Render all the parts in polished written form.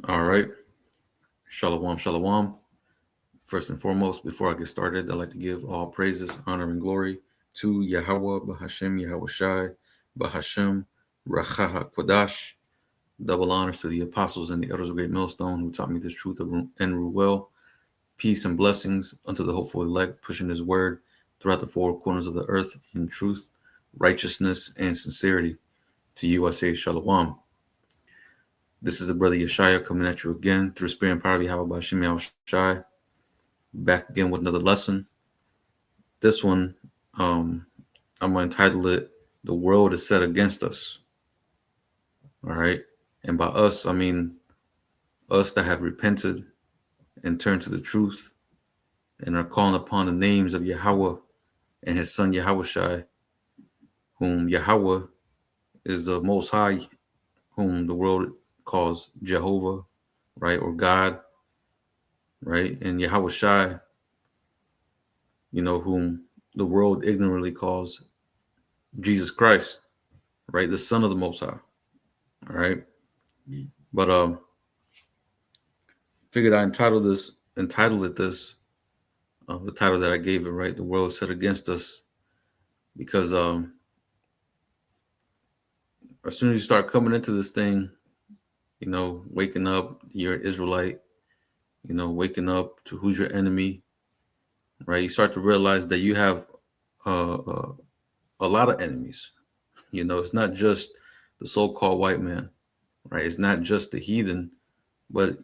All right. Shalom, shalom. First and foremost, before I get started, I'd like to give all praises, honor, and glory to Yahweh, Bahashem, Yahweh Shai, Bahashem, Rachaha Kodash. Double honors to the apostles and the elders of Great Millstone who taught me this truth and rule well. Peace and blessings unto the hopeful elect, pushing his word throughout the four corners of the earth in truth, righteousness, and sincerity. To you I say Shalom. This is the brother Yeshaya coming at you again through spirit and power of Yahweh Bahashem, Yahweh Shai. Back again with another lesson. This one, I'm going to entitle it, The World is Set Against Us. All right. And by us, I mean us that have repented and turned to the truth and are calling upon the names of Yahweh and his son Yahweh Shai, whom Yahweh is the Most High, whom the world calls Jehovah, right, or God, right, and Yahweh Shai, whom the world ignorantly calls Jesus Christ, right, the Son of the Most High, all right. But figured I entitled it this, the title that I gave it, right, the world set against us, because as soon as you start coming into this thing, waking up, you're an Israelite, waking up to who's your enemy, right? You start to realize that you have a lot of enemies. It's not just the so-called white man, right? It's not just the heathen, but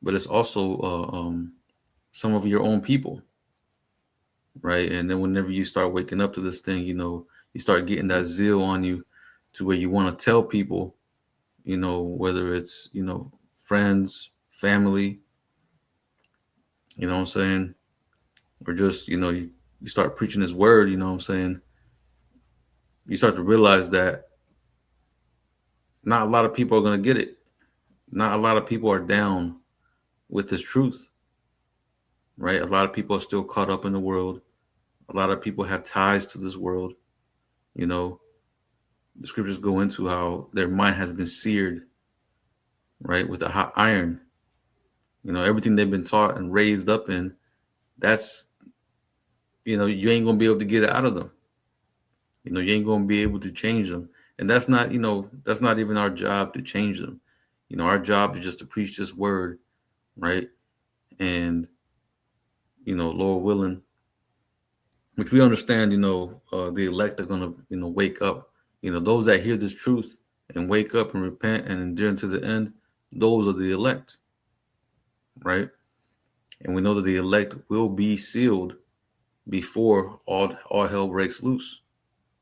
it's also some of your own people, right? And then whenever you start waking up to this thing, you start getting that zeal on you to where you want to tell people, whether it's, friends, family, you know what I'm saying? Or just, you start preaching his word, you know what I'm saying? You start to realize that not a lot of people are going to get it. Not a lot of people are down with this truth, right? A lot of people are still caught up in the world. A lot of people have ties to this world. The scriptures go into how their mind has been seared, right, with a hot iron. Everything they've been taught and raised up in, that's, you ain't going to be able to get it out of them. You ain't going to be able to change them. And that's not even our job to change them. Our job is just to preach this word, right? And, Lord willing, which we understand, the elect are going to, wake up. Those that hear this truth and wake up and repent and endure to the end, those are the elect, right? And we know that the elect will be sealed before all hell breaks loose,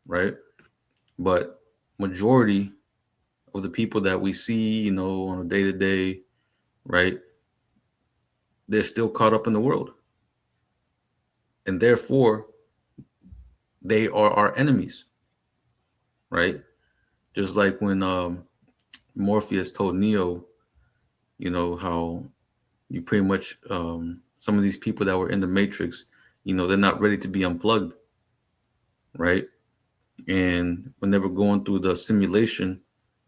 right? But majority of the people that we see, on a day-to-day, right, they're still caught up in the world. And therefore, they are our enemies, right? Just like when Morpheus told Neo, how you pretty much, some of these people that were in the Matrix, they're not ready to be unplugged, right? And when they were going through the simulation,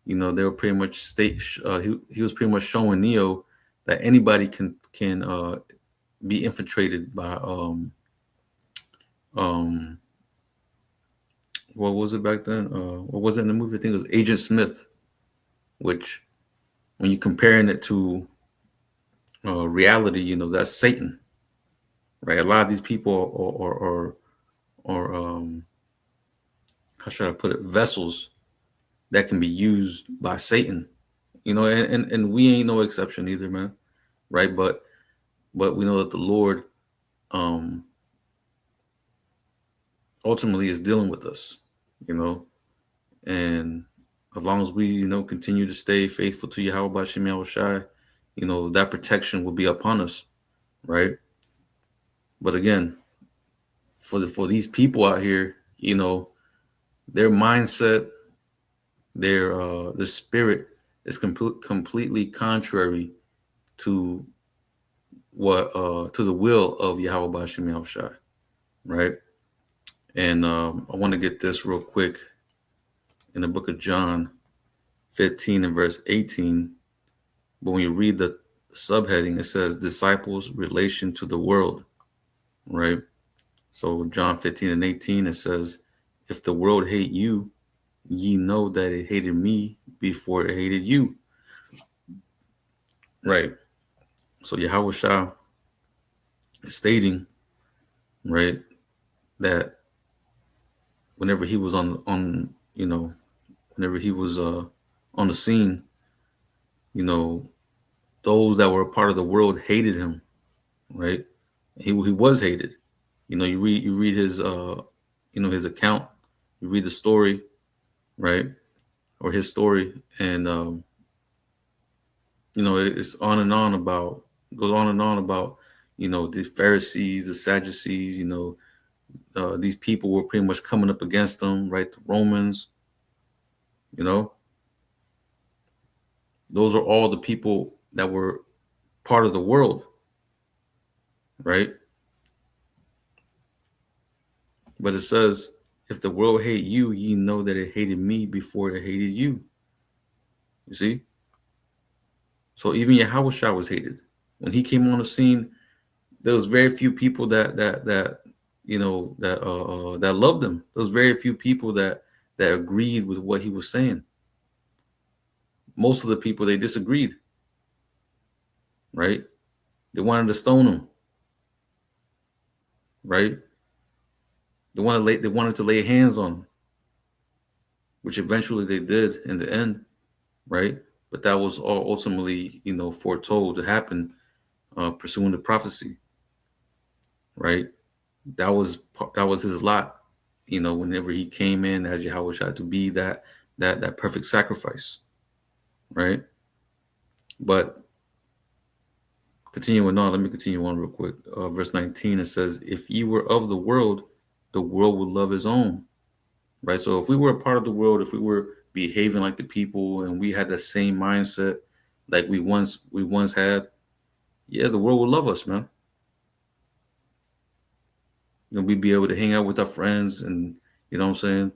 they were pretty much he was pretty much showing Neo that anybody can be infiltrated by what was it back then? What was it in the movie? I think it was Agent Smith, which when you're comparing it to reality, that's Satan, right? A lot of these people are how should I put it? Vessels that can be used by Satan, and we ain't no exception either, man, right? But we know that the Lord um ultimately is dealing with us, and as long as we, continue to stay faithful to Yahweh Bashim Yahweh Shai, that protection will be upon us, right? But again, for these people out here, their mindset, their spirit is completely contrary to what to the will of Yahweh Bashim Yahweh Shai, right? And I want to get this real quick in the book of John 15 and verse 18. But when you read the subheading, it says disciples' relation to the world, right? So John 15 and 18, it says, if the world hate you, ye know that it hated me before it hated you. Right. So Yahweh Shah is stating, right, that whenever he was whenever he was on the scene, you know, those that were a part of the world hated him, right? He was hated. You read his his account, you read the story, right? Or his story, and it's on and on about goes on and on about the Pharisees, the Sadducees, these people were pretty much coming up against them, right? The Romans, you know, those are all the people that were part of the world, right? But it says, if the world hate you, ye know that it hated me before it hated you. You see? So even Yahweh Shah was hated. When he came on the scene, there was very few people that loved him. There was very few people that agreed with what he was saying. Most of the people, they disagreed, right? They wanted to stone him, right? They wanted to lay hands on him, which eventually they did in the end, right? But that was all ultimately, foretold to happen, pursuing the prophecy, right? That was his lot, whenever he came in as Yahweh Shai to be that perfect sacrifice, right? But continuing on, let me continue on real quick. Verse 19, it says, "If ye were of the world would love his own." Right. So if we were a part of the world, if we were behaving like the people, and we had the same mindset like we once had, yeah, the world would love us, man. We'd be able to hang out with our friends, and you know what I'm saying,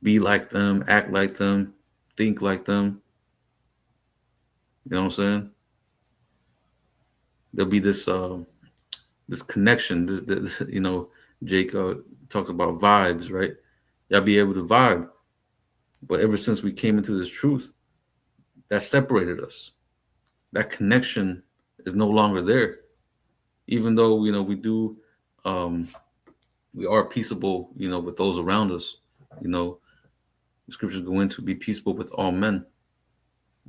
be like them, act like them, think like them. You know what I'm saying? There'll be this connection. This Jake talks about vibes, right? Y'all be able to vibe, but ever since we came into this truth, that separated us. That connection is no longer there. Even though um, we are peaceable, with those around us. You know, the scriptures go into be peaceable with all men,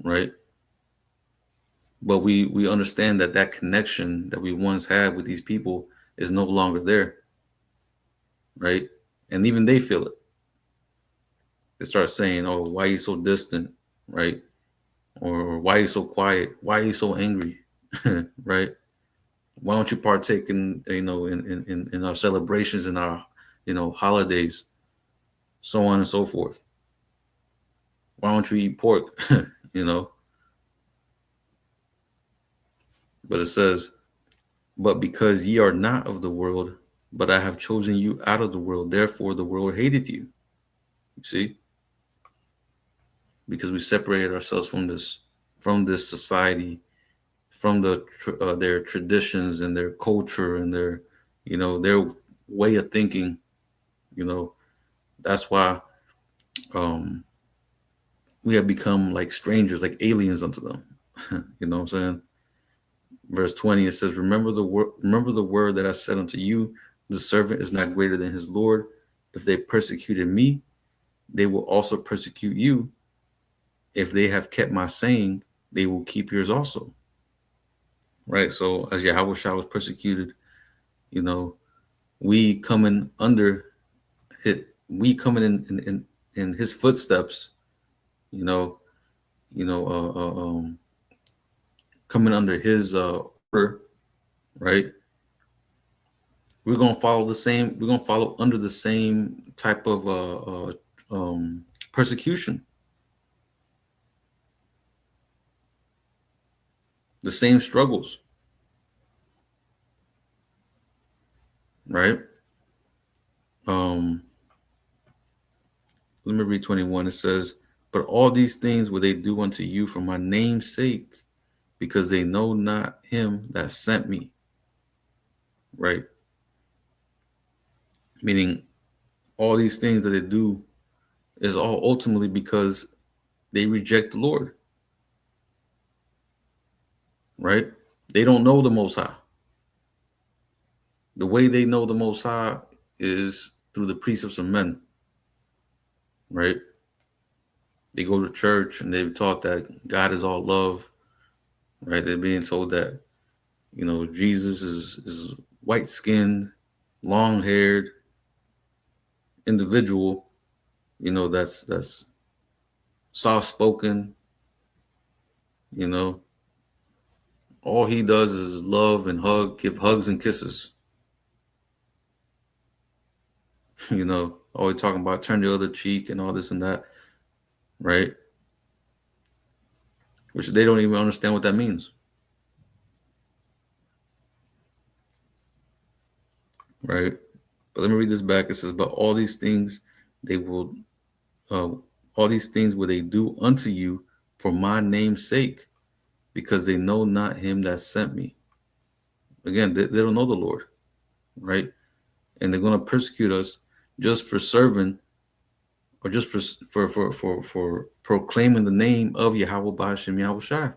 right? But we understand that connection that we once had with these people is no longer there, right? And even they feel it. They start saying, "Oh, why are you so distant?" Right? Or why are you so quiet? Why are you so angry? Right? Why don't you partake in our celebrations and our holidays, so on and so forth? Why don't you eat pork? you know but it says, but because ye are not of the world, but I have chosen you out of the world, therefore the world hated you. You see, because we separated ourselves from this society, from their traditions and their culture and their way of thinking. you know that's why um we have become like strangers, like aliens unto them. You know what I'm saying? Verse 20, it says, remember the word that I said unto you, the servant is not greater than his Lord. If they persecuted me, they will also persecute you. If they have kept my saying, they will keep yours also. Right? So as Yahweh Shah was persecuted, you know, we coming under we coming in his footsteps, you know, coming under his order, right? We're gonna follow under the same type of persecution, the same struggles, right? um Let me read 21. It says, But all these things will they do unto you for my name's sake, because they know not him that sent me. Right? Meaning all these things that they do is all ultimately because they reject the Lord. Right? They don't know the Most High. The way they know the Most High is through the precepts of men. Right? They go to church and they're taught that God is all love. Right? They're being told that, Jesus is white skinned, long haired individual, that's soft spoken, you know. All he does is love and give hugs and kisses. Always talking about turn the other cheek and all this and that, right? Which they don't even understand what that means, right? But let me read this back. It says, "But all these things they will, uh, all these things will they do unto you for my name's sake, because they know not him that sent me." Again, they don't know the Lord, right? And they're going to persecute us just for serving, or just for proclaiming the name of Yahweh Ba'ashem Yahweh Shai.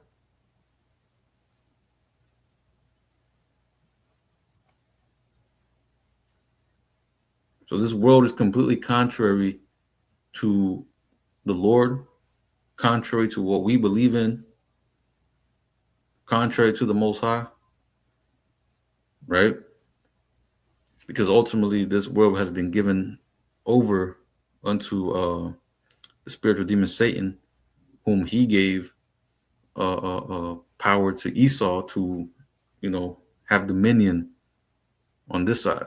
So this world is completely contrary to the Lord, contrary to what we believe in, contrary to the Most High, right? Because ultimately this world has been given over unto the spiritual demon Satan, whom he gave power to Esau to, have dominion on this side,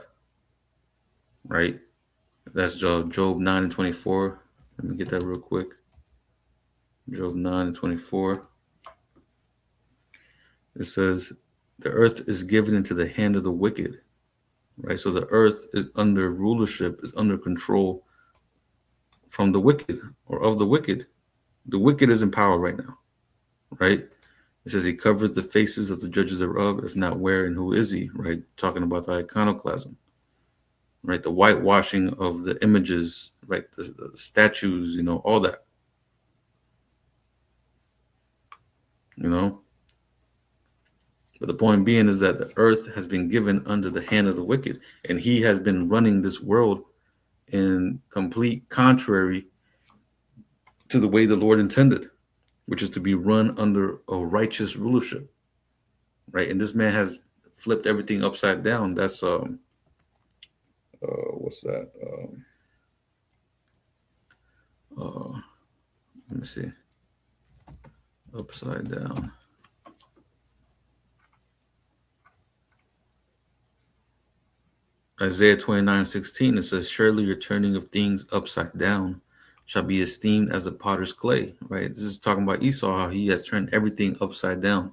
right? That's Job 9 and 24. Let me get that real quick. Job 9 and 24. It says, the earth is given into the hand of the wicked, right? So the earth is under rulership, is under control from the wicked, or of the wicked. The wicked is in power right now, right? It says he covers the faces of the judges thereof, if not where and who is he, right? Talking about the iconoclasm, right? The whitewashing of the images, right? The statues, all that, But the point being is that the earth has been given under the hand of the wicked, and he has been running this world in complete contrary to the way the Lord intended, which is to be run under a righteous rulership, right? And this man has flipped everything upside down. That's what's that? Let me see. Upside down. Isaiah 29:16, it says, surely your turning of things upside down shall be esteemed as the potter's clay, right? This is talking about Esau, how he has turned everything upside down,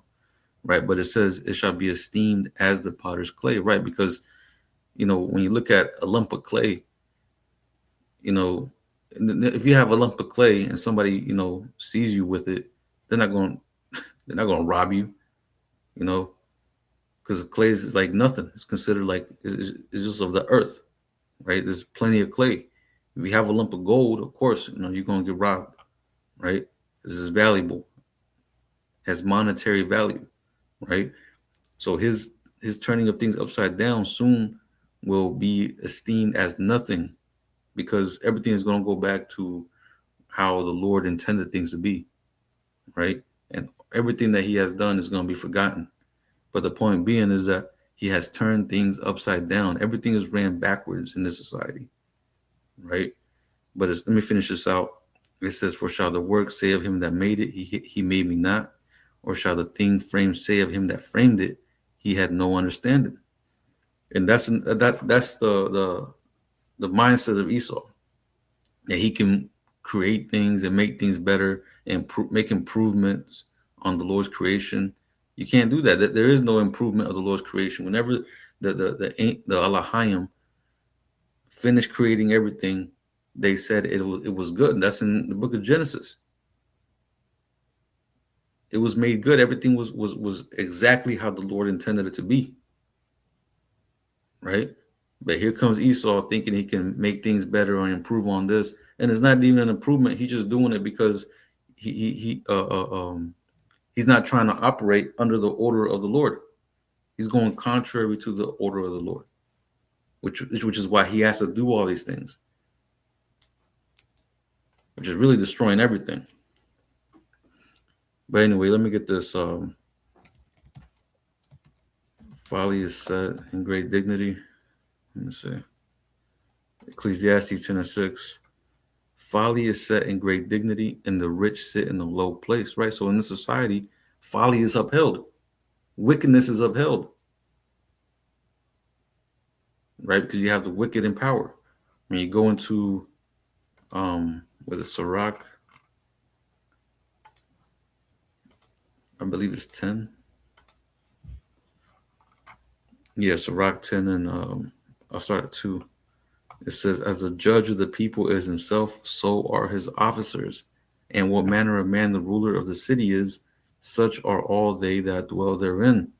right? But it says it shall be esteemed as the potter's clay, right? Because, when you look at a lump of clay, if you have a lump of clay and somebody, sees you with it, they're not going, they're not going to rob you, because clay is like nothing. It's considered like it's just of the earth, right? There's plenty of clay. If you have a lump of gold, of course, you're going to get robbed, right? This is valuable, has monetary value, right? So his turning of things upside down soon will be esteemed as nothing, because everything is going to go back to how the Lord intended things to be, right? And everything that he has done is going to be forgotten. But the point being is that he has turned things upside down. Everything is ran backwards in this society, right? But let me finish this out. It says, for shall the work say of him that made it, he made me not? Or shall the thing framed say of him that framed it, he had no understanding? And that's the mindset of Esau, that he can create things and make things better and make improvements on the Lord's creation. You can't do that. There is no improvement of the Lord's creation. Whenever the Elohim finished creating everything, they said it was good. And that's in the book of Genesis. It was made good. Everything was exactly how the Lord intended it to be, right? But here comes Esau thinking he can make things better or improve on this, and it's not even an improvement. He's just doing it because he's not trying to operate under the order of the Lord. He's going contrary to the order of the Lord, which is why he has to do all these things, which is really destroying everything. But anyway, let me get this. Folly is set in great dignity. Let me see. Ecclesiastes 10:6. Folly is set in great dignity, and the rich sit in a low place. Right. So in this society, folly is upheld, wickedness is upheld. Right, because you have the wicked in power. When you go into with a Sirach, I believe it's 10. Yeah, Sirach 10, and I'll start at 2. It says, as a judge of the people is himself, so are his officers. And what manner of man the ruler of the city is, such are all they that dwell therein.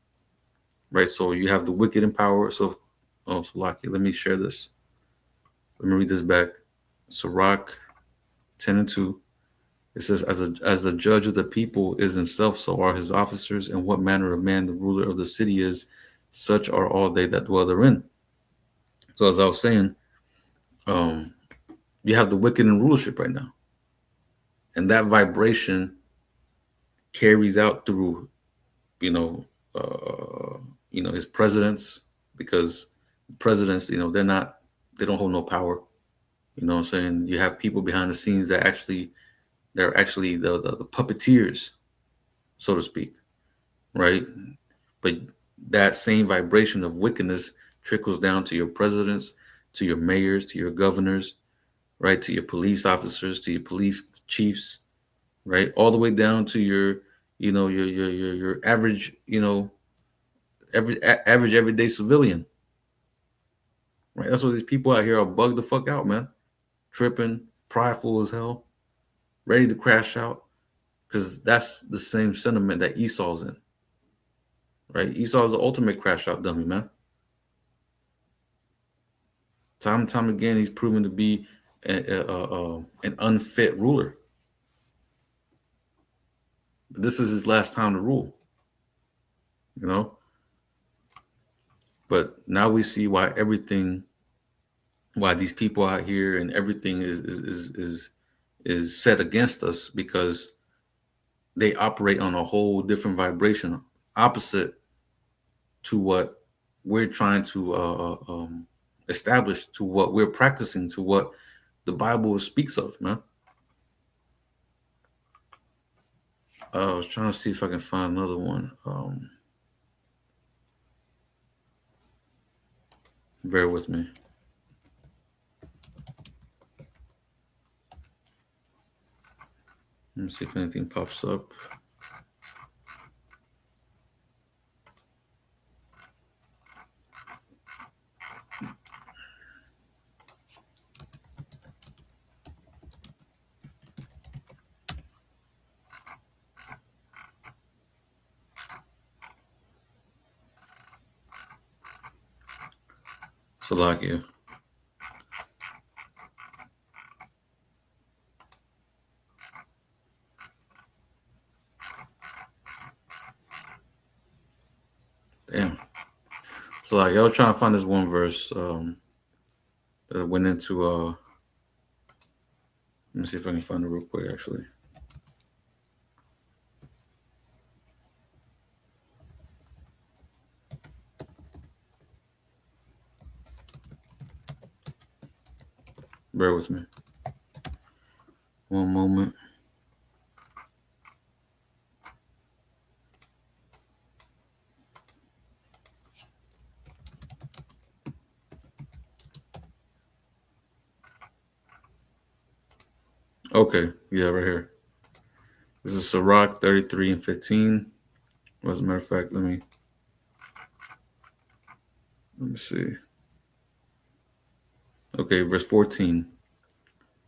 Right, so you have the wicked in power. So, so Lucky, let me share this. Let me read this back. Sirach 10 and 2. It says, as a judge of the people is himself, so are his officers, and what manner of man the ruler of the city is, such are all they that dwell therein. So as I was saying, um, you have the wicked in rulership right now. And that vibration carries out through, you know, his presidents, because presidents, they don't hold no power. You know what I'm saying? You have people behind the scenes they're actually the puppeteers, so to speak, right? But that same vibration of wickedness trickles down to your presidents, to your mayors, to your governors, right? To your police officers, to your police chiefs, right? All the way down to your average, average everyday civilian, right? That's what these people out here are bugged the fuck out, man. Tripping, prideful as hell, ready to crash out, because that's the same sentiment that Esau's in, right? Esau's the ultimate crash out dummy, man. Time and time again, he's proven to be an unfit ruler. But this is his last time to rule, you know. But now we see why these people out here and everything is set against us, because they operate on a whole different vibration, opposite to what we're trying to establish, to what we're practicing, to what the Bible speaks of, man. I was trying to see if I can find another one. Bear with me. Let me see if anything pops up. Salakia. Damn. So like I was trying to find this one verse that went into let me see if I can find it real quick actually. Bear with me. One moment. Okay, yeah, right here. This is Sirach 33 and 15. As a matter of fact, let me see. Okay, verse 14.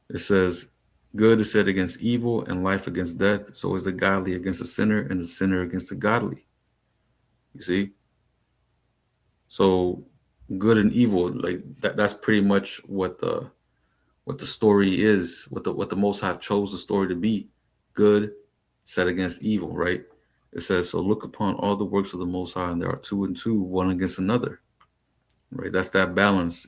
It says, Good is set against evil, and life against death. So is the godly against the sinner, and the sinner against the godly. You see? So good and evil, like that's pretty much what the story is, what the Most High chose the story to be. Good set against evil, right? It says, so look upon all the works of the Most High, and there are two and two, one against another. Right? That's that balance,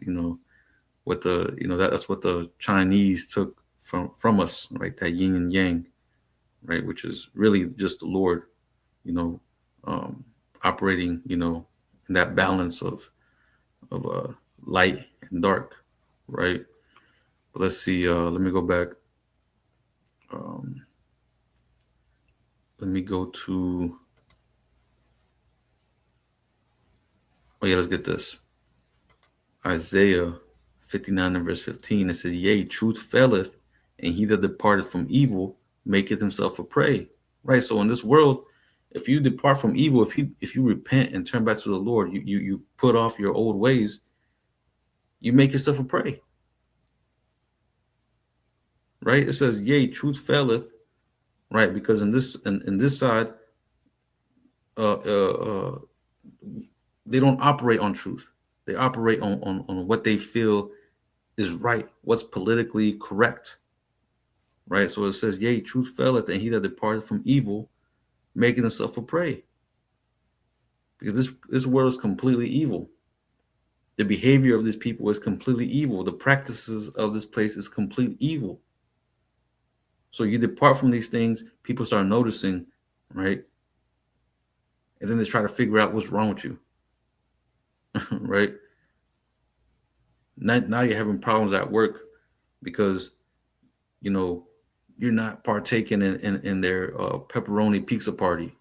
what the that's what the Chinese took from us, right? That yin and yang, right? Which is really just the Lord, you know, um, operating, in that balance of light and dark, right? But let's see. Let me go back. Um, let me go to. Oh yeah, let's get this. Isaiah 59 and verse 15. It says, "Yea, truth faileth, and he that departed from evil maketh himself a prey." Right. So in this world, if you depart from evil, if you repent and turn back to the Lord, you put off your old ways, you make yourself a prey. Right. It says, "Yea, truth faileth." Right, because in this side, uh, uh, uh, they don't operate on truth. They operate on what they feel is right, what's politically correct. Right. So it says, "Yea, truth faileth, and he that departed from evil, making himself a prey." Because this world is completely evil. The behavior of these people is completely evil. The practices of this place is complete evil. So you depart from these things, people start noticing, right? And then they try to figure out what's wrong with you, right? Now you're having problems at work because you know you're not partaking in their pepperoni pizza party,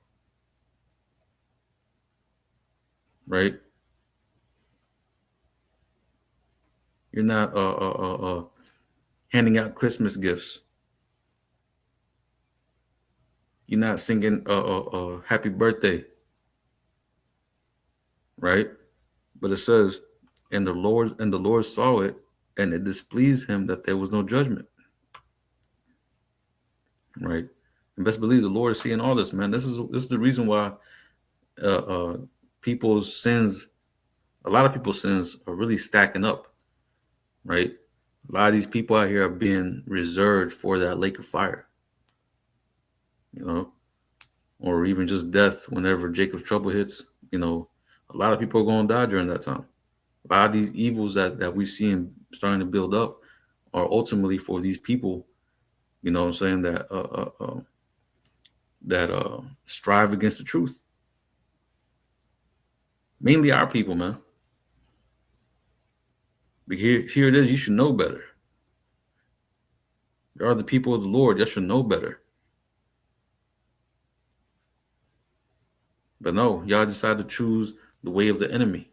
right? You're not handing out Christmas gifts. You're not singing happy birthday, right? But it says, and the Lord saw it, and it displeased him that there was no judgment, right? And best believe the Lord is seeing all this, man. This is the reason why uh, uh, people's sins, a lot of people's sins, are really stacking up, right? A lot of these people out here are being reserved for that lake of fire, you know, or even just death whenever Jacob's trouble hits. You know, a lot of people are going to die during that time. A lot of these evils that we see starting to build up are ultimately for these people, you know what I'm saying, that strive against the truth. Mainly our people, man. But here it is, you should know better. You are the people of the Lord, you should know better. But no, y'all decide to choose the way of the enemy.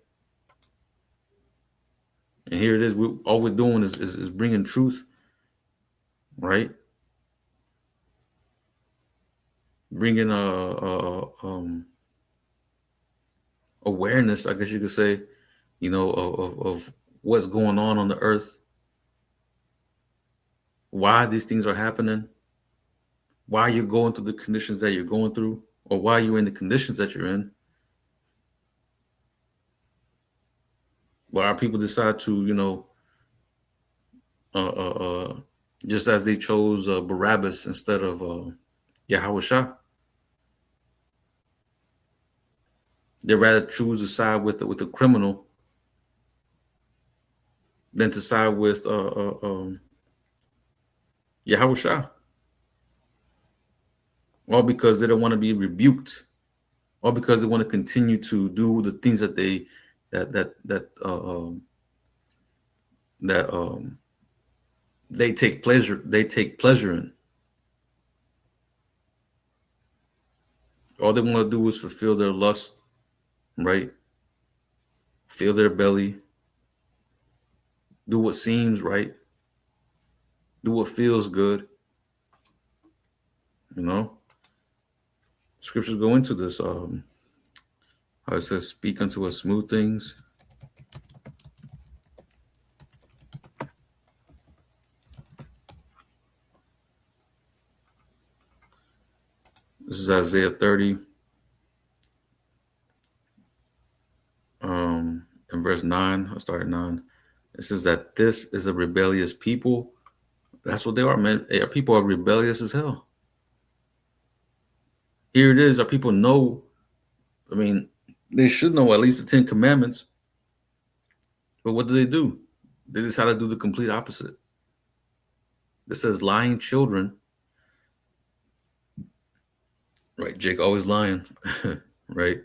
And here it is, all we're doing is bringing truth, right? Bringing awareness, I guess you could say, of what's going on the earth, why these things are happening, why you're going through the conditions that you're going through, or why you're in the conditions that you're in. Why our people decide to, uh, uh, uh, just as they chose Barabbas instead of Yahweh Shah, they rather choose to side with the criminal than to side with Yahweh Shah, all because they don't want to be rebuked, all because they want to continue to do the things that they that that that that they take pleasure in. All they want to do is fulfill their lust, right? Fill their belly, do what seems right, do what feels good. You know, scriptures go into this. How it says, "Speak unto us smooth things." This is Isaiah 30, in verse 9. I started 9. It says that this is a rebellious people. That's what they are, man. Our people are rebellious as hell. Here it is. Our people know, I mean, they should know at least the 10 commandments. But what do? They decide to do the complete opposite. It says lying children, right? Jake always lying, right?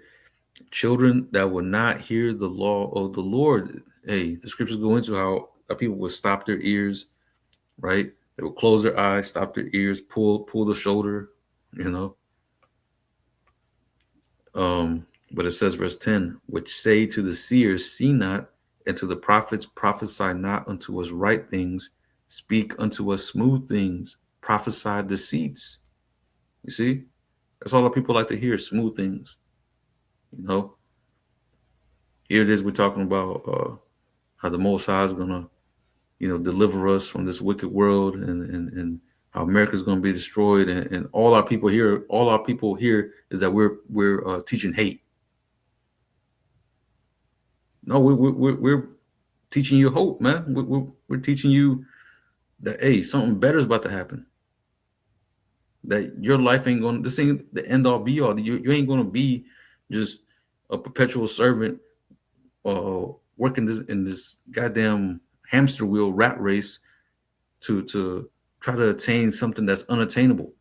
Children that will not hear the law of the Lord. Hey, the scriptures go into how people will stop their ears, right? They will close their eyes, stop their ears, pull the shoulder, you know. But it says, verse 10, which say to the seers, see not, and to the prophets, prophesy not unto us right things, speak unto us smooth things, prophesy deceits. You see, that's all the people like to hear, smooth things. You know, here it is. We're talking about how the Most High is gonna, deliver us from this wicked world, and how America's gonna be destroyed, and all our people here is that we're teaching hate. No, we're teaching you hope, man. We're teaching you that, hey, something better is about to happen. That your life ain't going. This ain't the end all be all. You ain't going to be just a perpetual servant, working in this goddamn hamster wheel rat race to try to attain something that's unattainable.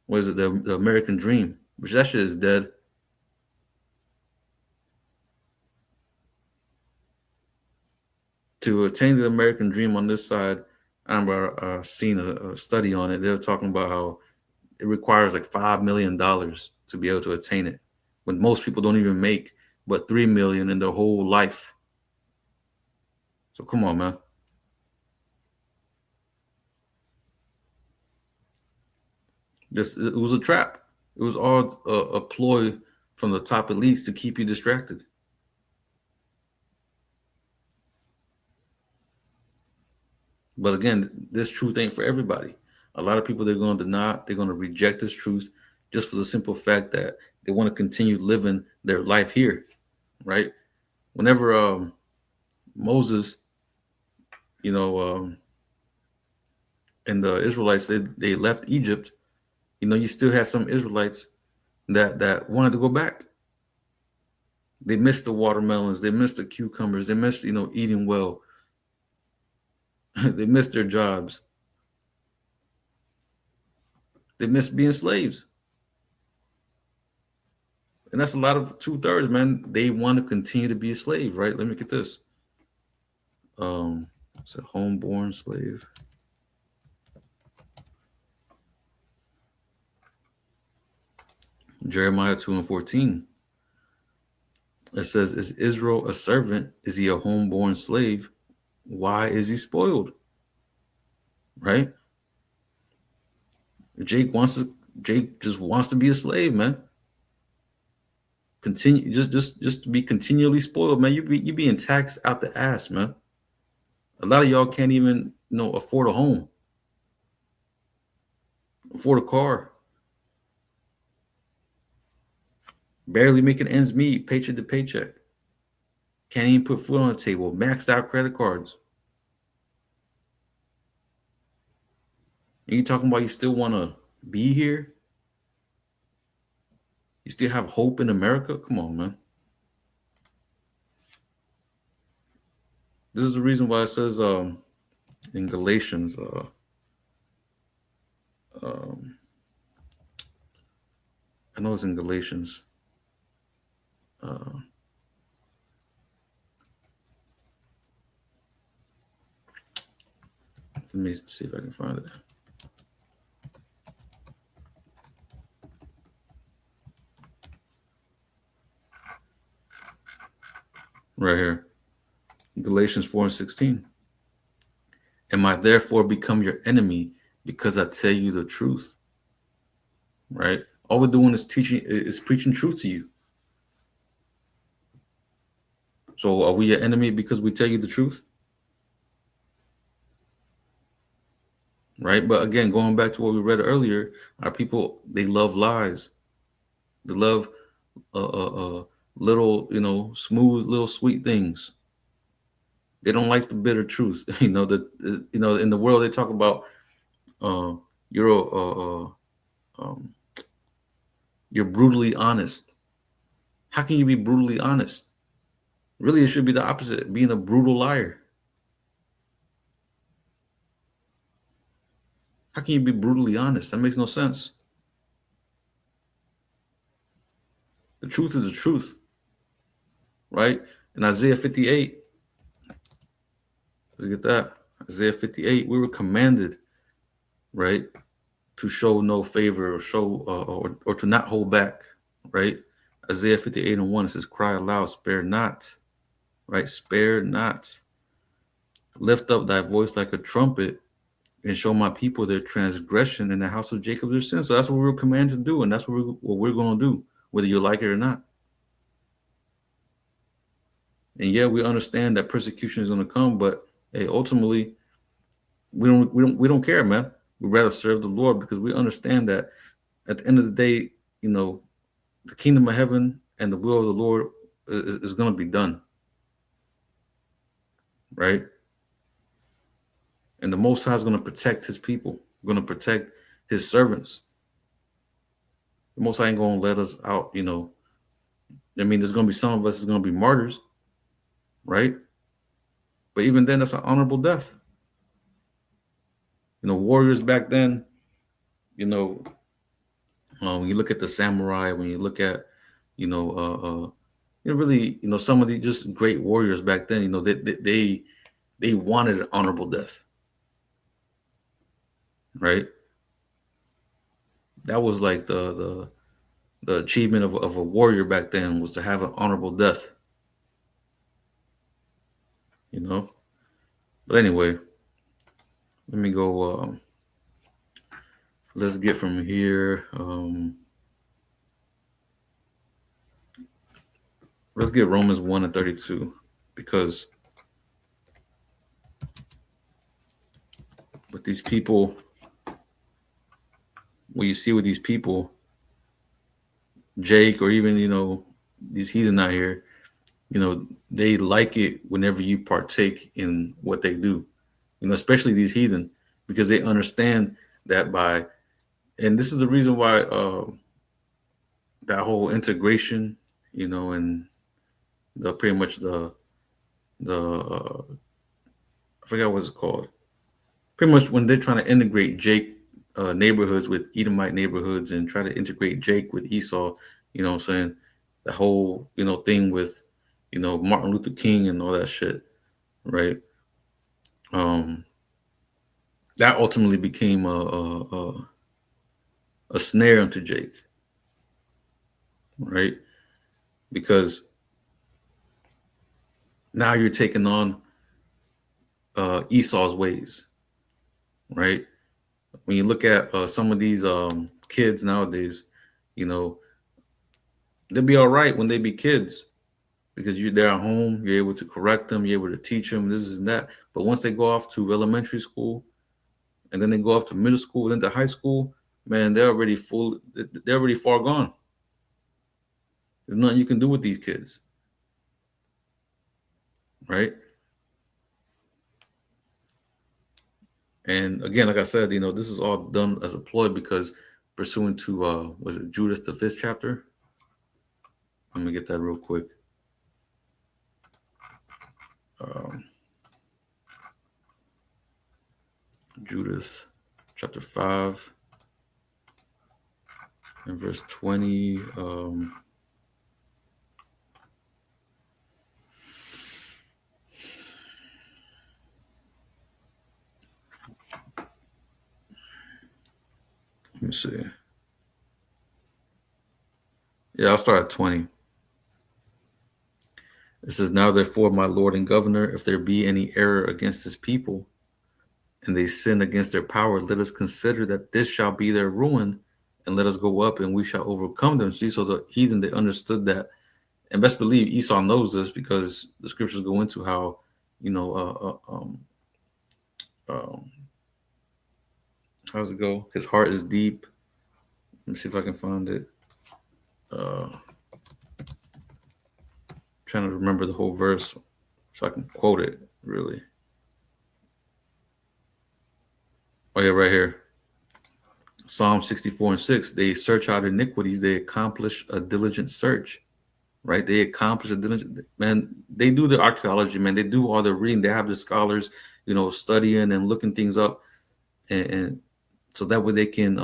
What is it? The American dream, which that shit is dead. To attain the American dream on this side, I remember seeing a study on it. They were talking about how it requires like $5 million to be able to attain it, when most people don't even make but 3 million in their whole life. So come on, man. It was a trap. It was all a ploy from the top elites to keep you distracted. But again, this truth ain't for everybody. A lot of people, they're going to deny, they're going to reject this truth just for the simple fact that they want to continue living their life here, right? Whenever Moses, you know, and the Israelites, they left Egypt, you still had some Israelites that wanted to go back. They missed the watermelons, they missed the cucumbers, they missed, eating well. They missed their jobs. They missed being slaves. And that's a lot of 2/3, man. They want to continue to be a slave, right? Let me get this. It's a homeborn slave. Jeremiah 2:14. It says, is Israel a servant? Is he a homeborn slave? Why is he spoiled? Right? Jake just wants to be a slave, man. Continue just to be continually spoiled, man. You being taxed out the ass, man. A lot of y'all can't even, afford a home, afford a car, barely making ends meet, paycheck to paycheck. Can't even put food on the table, maxed out credit cards. And you talking about you still want to be here? You still have hope in America? Come on, man. This is the reason why it says in Galatians, I know it's in Galatians. Let me see if I can find it. Right here. Galatians 4:16. Am I therefore become your enemy because I tell you the truth? Right? All we're doing is preaching truth to you. So are we your enemy because we tell you the truth? right? But again, going back to what we read earlier, our people, they love lies. They love little, smooth, little sweet things. They don't like the bitter truth. In the world they talk about uh, you're um, you're brutally honest. How can you be brutally honest? Really, it should be the opposite, being a brutal liar. How can you be brutally honest? That makes no sense. The truth is the truth, right? In Isaiah 58, let's get that. Isaiah 58, we were commanded, right, to show no favor or show or to not hold back, right? Isaiah 58 and 1, it says, cry aloud, spare not, right? Spare not. Lift up thy voice like a trumpet and show my people their transgression and the house of Jacob their sin. So that's what we were commanded to do, and that's what we're going to do, whether you like it or not. And yeah, we understand that persecution is going to come, but hey, ultimately, we don't care, man. We'd rather serve the Lord because we understand that at the end of the day, you know, the kingdom of heaven and the will of the Lord is going to be done, right? And the Most High is going to protect His people, going to protect His servants. The Most High ain't going to let us out, I mean, there's going to be some of us is going to be martyrs, right? But even then, that's an honorable death. Warriors back then, you know, when you look at the samurai, when you look at, you know, really, some of the just great warriors back then, they wanted an honorable death, right? That was like the achievement of a warrior back then, was to have an honorable death, you know. But anyway, let me go. Let's get from here. Let's get Romans 1 and 32, because with these people, what you see with these people, Jake, or even, these heathen out here, they like it whenever you partake in what they do, especially these heathen, because they understand that and this is the reason why that whole integration, and the pretty much the I forgot what it's called. Pretty much when they're trying to integrate Jake neighborhoods with Edomite neighborhoods and try to integrate Jake with Esau, what I'm saying? The whole, thing with, Martin Luther King and all that shit, right? That ultimately became a snare unto Jake, right? Because now you're taking on Esau's ways, right? When you look at some of these kids nowadays, you know, they'll be all right when they be kids because they're at home, you're able to correct them, you're able to teach them this and that. But once they go off to elementary school and then they go off to middle school and then to high school, man, they're already they're already far gone. There's nothing you can do with these kids, right? And again, like I said, this is all done as a ploy because pursuant to was it Judith the 5th chapter? Let me get that real quick. Um, Judith chapter 5 and verse 20. Let me see. Yeah, I'll start at 20. It says, now therefore, my Lord and Governor, if there be any error against his people, and they sin against their power, let us consider that this shall be their ruin, and let us go up and we shall overcome them. See, so the heathen, they understood that. And best believe Esau knows this because the scriptures go into how, um, How's it go? His heart is deep. Let me see if I can find it. Uh, Trying to remember the whole verse so I can quote it really. Oh yeah, right here. Psalm 64:6. They search out iniquities, they accomplish a diligent search. Right? They accomplish a diligent man, they do the archaeology, man. They do all the reading, they have the scholars, studying and looking things up, and so that way they can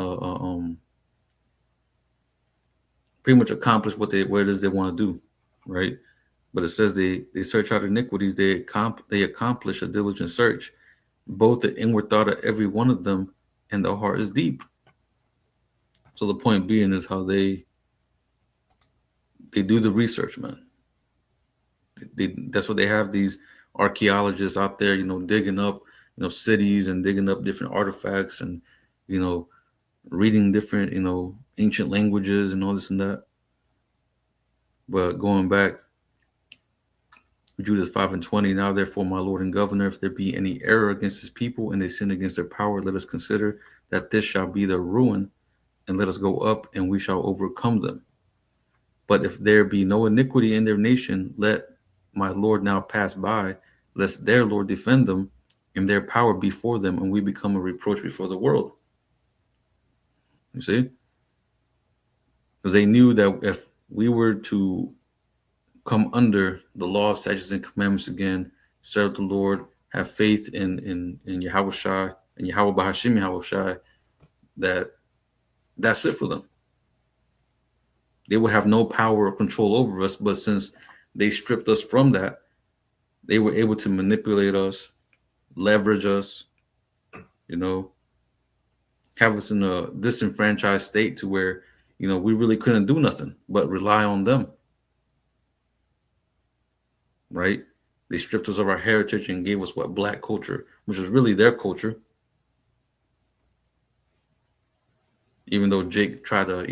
pretty much accomplish what it is they want to do, right? But it says they search out iniquities, they accomplish a diligent search, both the inward thought of every one of them and the heart is deep. So the point being is how they do the research, man. That's what they have these archaeologists out there, digging up, cities and digging up different artifacts and, you know, reading different, ancient languages and all this and that. But going back, Judas 5:20, now therefore, my Lord and Governor, if there be any error against his people and they sin against their power, let us consider that this shall be their ruin, and let us go up and we shall overcome them. But if there be no iniquity in their nation, let my Lord now pass by, lest their Lord defend them and their power before them, and we become a reproach before the world. You see? Because they knew that if we were to come under the law, statutes, and commandments again, serve the Lord, have faith in Yahweh Shai and Yahweh Bahashim Yahweh Shai, that's it for them. They would have no power or control over us, but since they stripped us from that, they were able to manipulate us, leverage us, have us in a disenfranchised state to where, we really couldn't do nothing but rely on them. Right? They stripped us of our heritage and gave us what? Black culture, which was really their culture. Even though Jake tried to,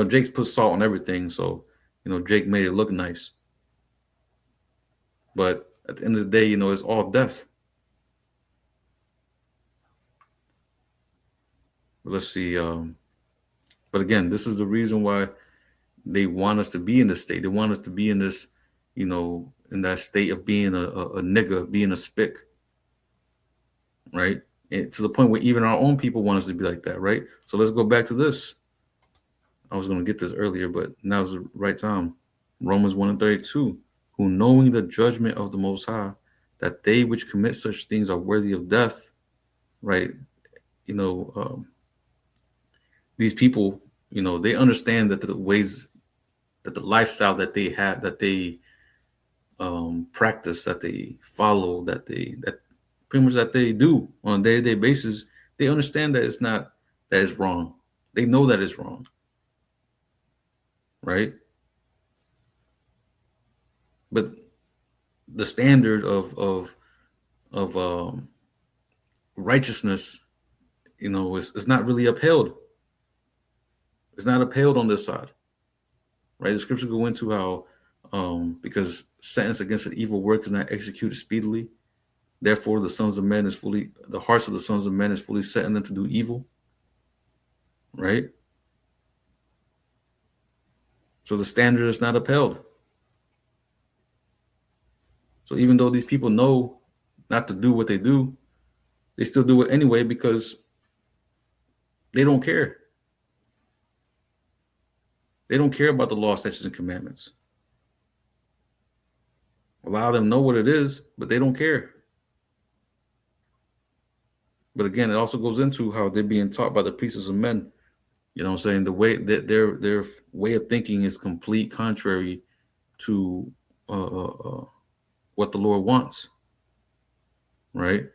Jake's put salt on everything. So, Jake made it look nice. But at the end of the day, it's all death. Let's see. But again, this is the reason why they want us to be in this state. They want us to be in this, in that state of being a nigga, being a spick. Right? And to the point where even our own people want us to be like that, right? So let's go back to this. I was going to get this earlier, but now's the right time. Romans 1:32, who knowing the judgment of the Most High, that they which commit such things are worthy of death, right? These people, they understand that the ways, that the lifestyle that they have, that they practice, that they follow, that pretty much that they do on a day-to-day basis, they understand that it's not, that it's wrong. They know that it's wrong. Right? But the standard of righteousness, is not really upheld. It's not upheld on this side. Right? The scriptures go into how because sentence against an evil work is not executed speedily, therefore the hearts of the sons of men is fully set in them to do evil. Right? So the standard is not upheld. So even though these people know not to do what they do, they still do it anyway because they don't care. They don't care about the law, statutes, and commandments. A lot of them know what it is, but they don't care. But again, it also goes into how they're being taught by the priests of men. You know what I'm saying? The way that their way of thinking is complete contrary to what the Lord wants. Right?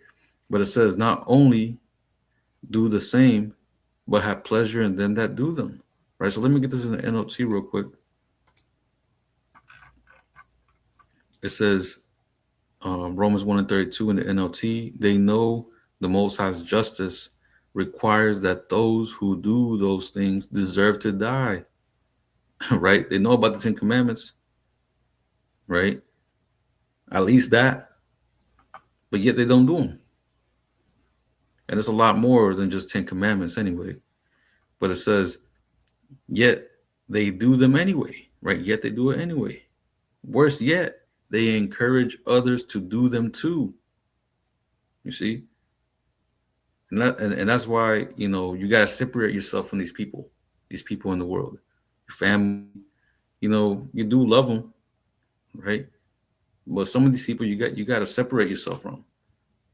But it says not only do the same, but have pleasure in them that do them. Right? So let me get this in the NLT real quick. It says Romans 1:32 in the NLT, they know the Most High's justice requires that those who do those things deserve to die. Right? They know about the 10 commandments. Right? At least that. But yet they don't do them. And it's a lot more than just 10 commandments anyway. But it says, yet they do them anyway, right? Yet they do it anyway. Worse yet, they encourage others to do them too. You see? And that's why, you got to separate yourself from these people in the world, your family, you do love them, right? But some of these people you got to separate yourself from.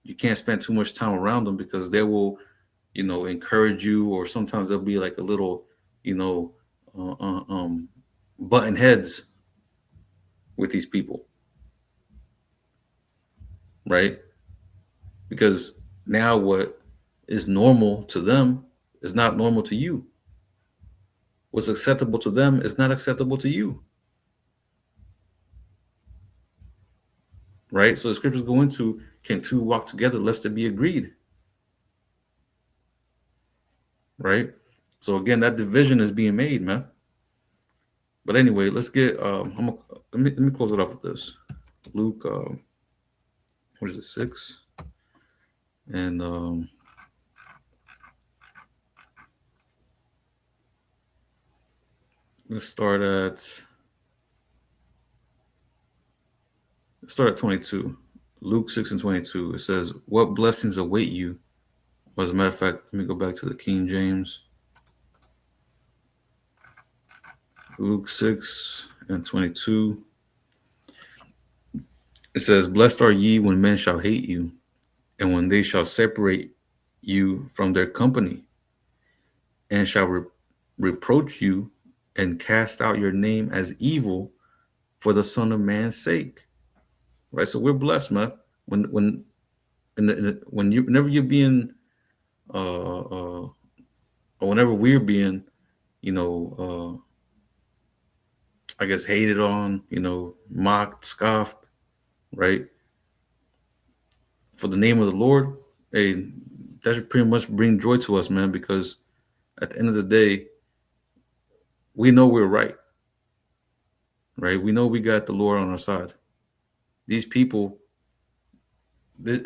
You can't spend too much time around them because they will, encourage you, or sometimes they'll be like a little, you know, uh, uh, um, button heads with these people, right? Because now what is normal to them is not normal to you. What's acceptable to them is not acceptable to you, right? So the scriptures go into, can two walk together lest they be agreed, right? So again, that division is being made, man. But anyway, let's get. Let me close it off with this. Luke, what is it, 6? And let's start at 22. Luke 6 and 22. It says, "What blessings await you?" Or as a matter of fact, let me go back to the King James. Luke 6 and 22. It says, "Blessed are ye when men shall hate you, and when they shall separate you from their company, and shall reproach you, and cast out your name as evil for the Son of Man's sake." Right. So we're blessed, man. Whenever you're being, or whenever we're being, you know, I guess hated on, mocked, scoffed, right, for the name of the Lord, hey, that should pretty much bring joy to us, man, because at the end of the day, we know we're right? We know we got the Lord on our side. These people,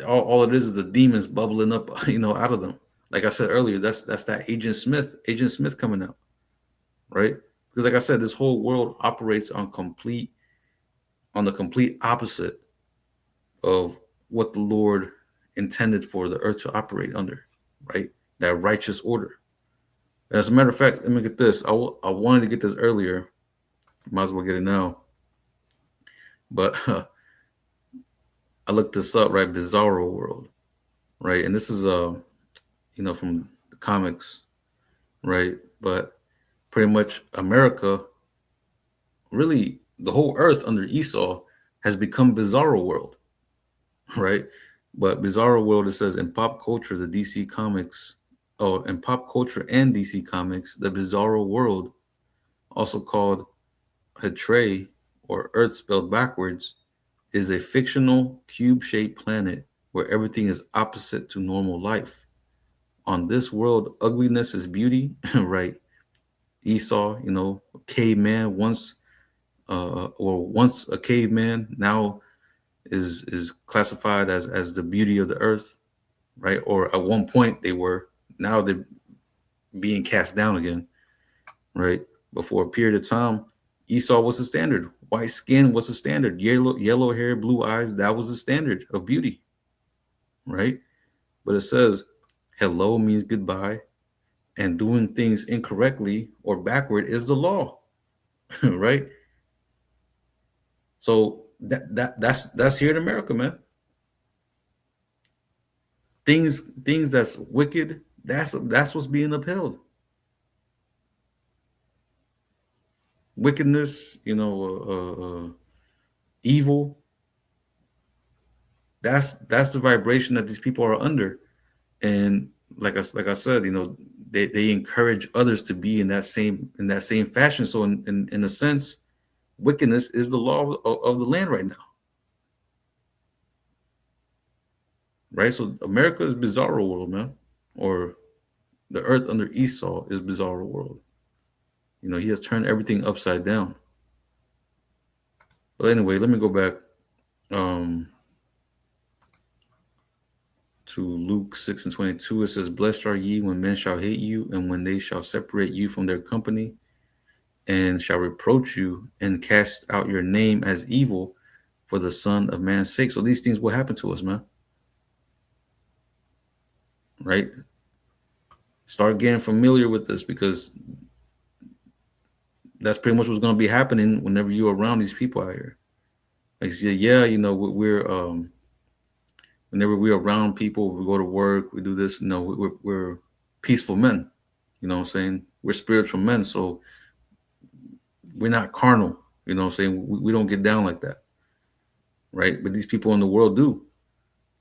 all it is the demons bubbling up, out of them. Like I said earlier, that's that Agent Smith coming out, right? Because like I said, this whole world operates on the complete opposite of what the Lord intended for the earth to operate under, right? That righteous order. And as a matter of fact, let me get this. I wanted to get this earlier. Might as well get it now. But I looked this up, right? Bizarro World, right? And this is from the comics, right? But pretty much America, really the whole earth under Esau has become Bizarro World, right? But Bizarro World, it says, in pop culture, the DC Comics, oh, in pop culture and DC Comics, the Bizarro World, also called Hatray, or Earth spelled backwards, is a fictional cube-shaped planet where everything is opposite to normal life. On this world, ugliness is beauty, right? Esau, caveman once, or once a caveman, now is classified as the beauty of the earth, right? Or at one point they were. Now they're being cast down again, right? But for a period of time, Esau was the standard. White skin was the standard. Yellow hair, blue eyes, that was the standard of beauty, right? But it says hello means goodbye, and doing things incorrectly or backward is the law, right? So that's here in America, man. Things that's wicked, that's what's being upheld. Wickedness, evil. That's the vibration that these people are under, and like I said, they encourage others to be in that same fashion. So in a sense, wickedness is the law of the land right now, right? So America is bizarro world, man, or the earth under Esau is bizarro world. He has turned everything upside down. But anyway, let me go back um, to Luke 6:22, it says, "Blessed are ye when men shall hate you, and when they shall separate you from their company, and shall reproach you, and cast out your name as evil for the Son of Man's sake." So these things will happen to us, man. Right? Start getting familiar with this, because that's pretty much what's going to be happening whenever you're around these people out here. Like, yeah, we're whenever we're around people, we go to work, we do this. No, we're peaceful men. You know what I'm saying? We're spiritual men, so we're not carnal. You know what I'm saying? We don't get down like that, right? But these people in the world do.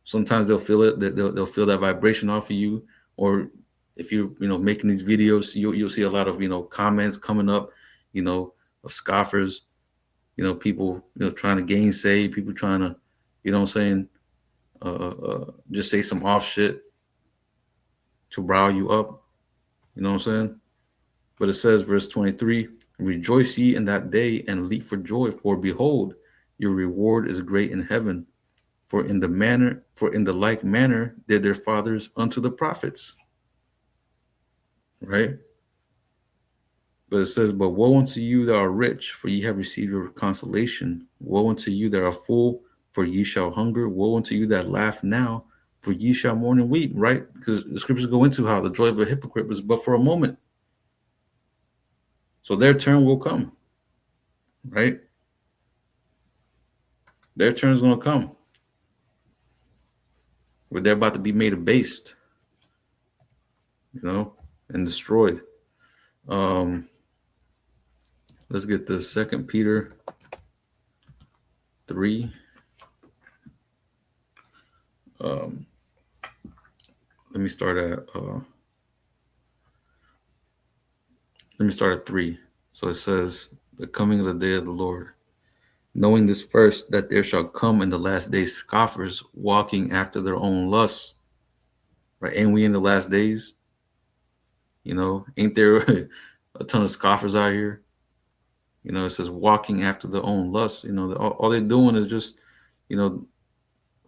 Sometimes they'll feel it. They'll feel that vibration off of you. Or if you're making these videos, you'll see a lot of comments coming up, of scoffers. People trying to gainsay, people trying to, you know what I'm saying, just say some off shit to rile you up. You know what I'm saying? But it says, verse 23, "Rejoice ye in that day and leap for joy, for behold, your reward is great in heaven. For in the like manner did their fathers unto the prophets." Right? But it says, "But woe unto you that are rich, for ye have received your consolation. Woe unto you that are full, for ye shall hunger. Woe unto you that laugh now, for ye shall mourn and weep." Right? Because the scriptures go into how the joy of a hypocrite was but for a moment. So their turn will come. Right? Their turn is going to come. Where they're about to be made abased, and destroyed. Let's get the 2 Peter 3. Let me start at 3. So it says, "The coming of the day of the Lord. Knowing this first, that there shall come in the last days scoffers, walking after their own lusts." Right? Ain't we in the last days? Ain't there a ton of scoffers out here? It says walking after their own lusts. All they're doing is just, a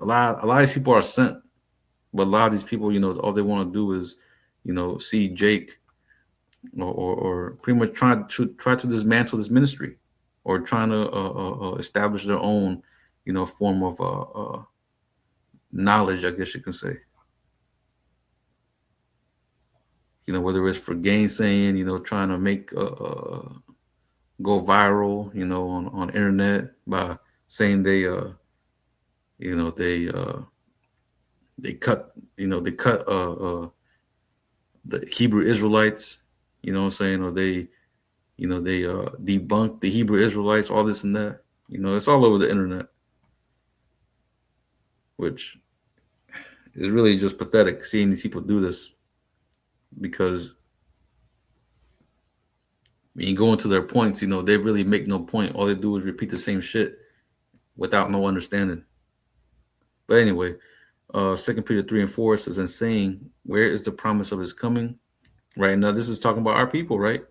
lot of these people are sent, but a lot of these people, all they want to do is, see Jake, or pretty much try to dismantle this ministry, or trying to establish their own, form of knowledge, I guess you can say. Whether it's for gainsaying, trying to make go viral, on internet by saying they cut the Hebrew Israelites, what I'm saying, or they debunk the Hebrew Israelites, all this and that. It's all over the internet, which is really just pathetic seeing these people do this, because when you go into their points, they really make no point. All they do is repeat the same shit without no understanding. But anyway, 2 Peter 3 and 4 says, "And saying, where is the promise of his coming?" Right now, this is talking about our people, right?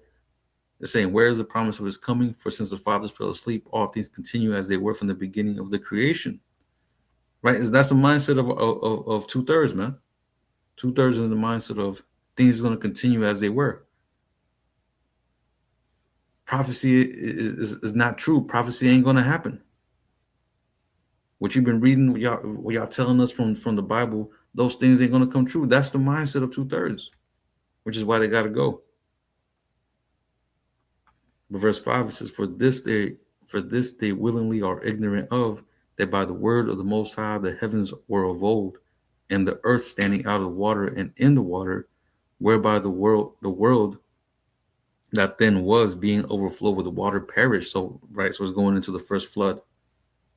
They're saying, "Where is the promise of his coming? For since the fathers fell asleep, all things continue as they were from the beginning of the creation." Right? That's the mindset of 2/3, man. 2/3 is the mindset of things are going to continue as they were. Prophecy is not true. Prophecy ain't going to happen. What you've been reading, what y'all telling us from the Bible, those things ain't going to come true. That's the mindset of 2/3, which is why they got to go. But verse 5, it says, For this they willingly are ignorant of, that by the word of the Most High the heavens were of old, and the earth standing out of water and in the water, whereby the world that then was being overflowed with the water perished." So it's going into the first flood,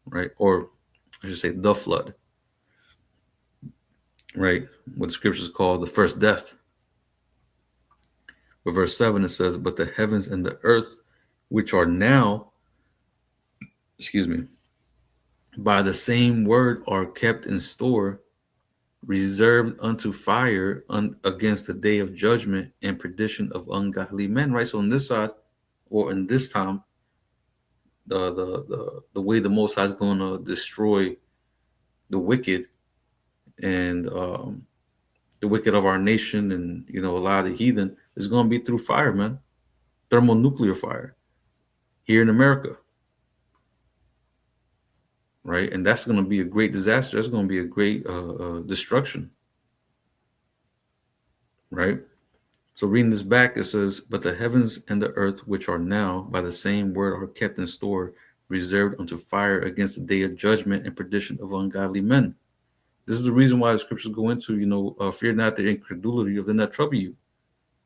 right? Or I should say the flood, right? What the scriptures call the first death. But verse 7, it says, "But the heavens and the earth, which are now, by the same word are kept in store, reserved unto fire against the day of judgment and perdition of ungodly men." Right? So on this side, or in this time, the way the Most High is going to destroy the wicked and the wicked of our nation, and a lot of the heathen, is going to be through fire, man. Thermonuclear fire here in America, right? And that's going to be a great disaster. That's going to be a great destruction, right? So reading this back, it says, "But the heavens and the earth, which are now by the same word, are kept in store, reserved unto fire against the day of judgment and perdition of ungodly men." This is the reason why the scriptures go into, fear not the incredulity of them that trouble you,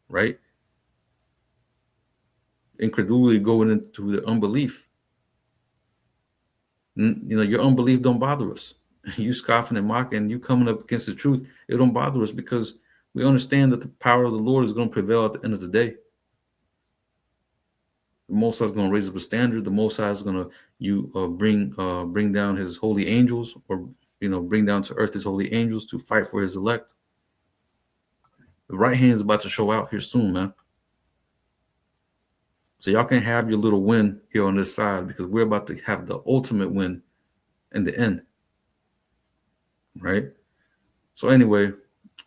right? Incredulity going into the unbelief. Your unbelief don't bother us. You scoffing and mocking, you coming up against the truth, it don't bother us because we understand that the power of the Lord is going to prevail at the end of the day. The Most High is going to raise up a standard. The Most High is going to bring down His holy angels, or bring down to earth His holy angels to fight for His elect. The right hand is about to show out here soon, man. So y'all can have your little win here on this side, because we're about to have the ultimate win in the end, right? So anyway,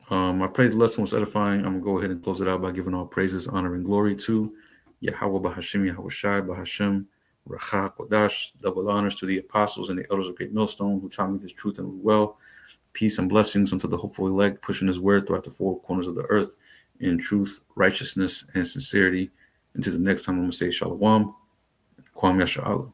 my praise lesson was edifying. I'm gonna go ahead and close it out by giving all praises, honor, and glory to Yahweh Bahashim, Yahweh Shai Bahashim, Racha Kodash. Double honors to the apostles and the elders of Great Millstone who taught me this truth and well. Peace and blessings unto the hopeful elect, pushing His word throughout the four corners of the earth in truth, righteousness, and sincerity. Until the next time, I'm gonna say Shalom, Kwam Yasha'Allah.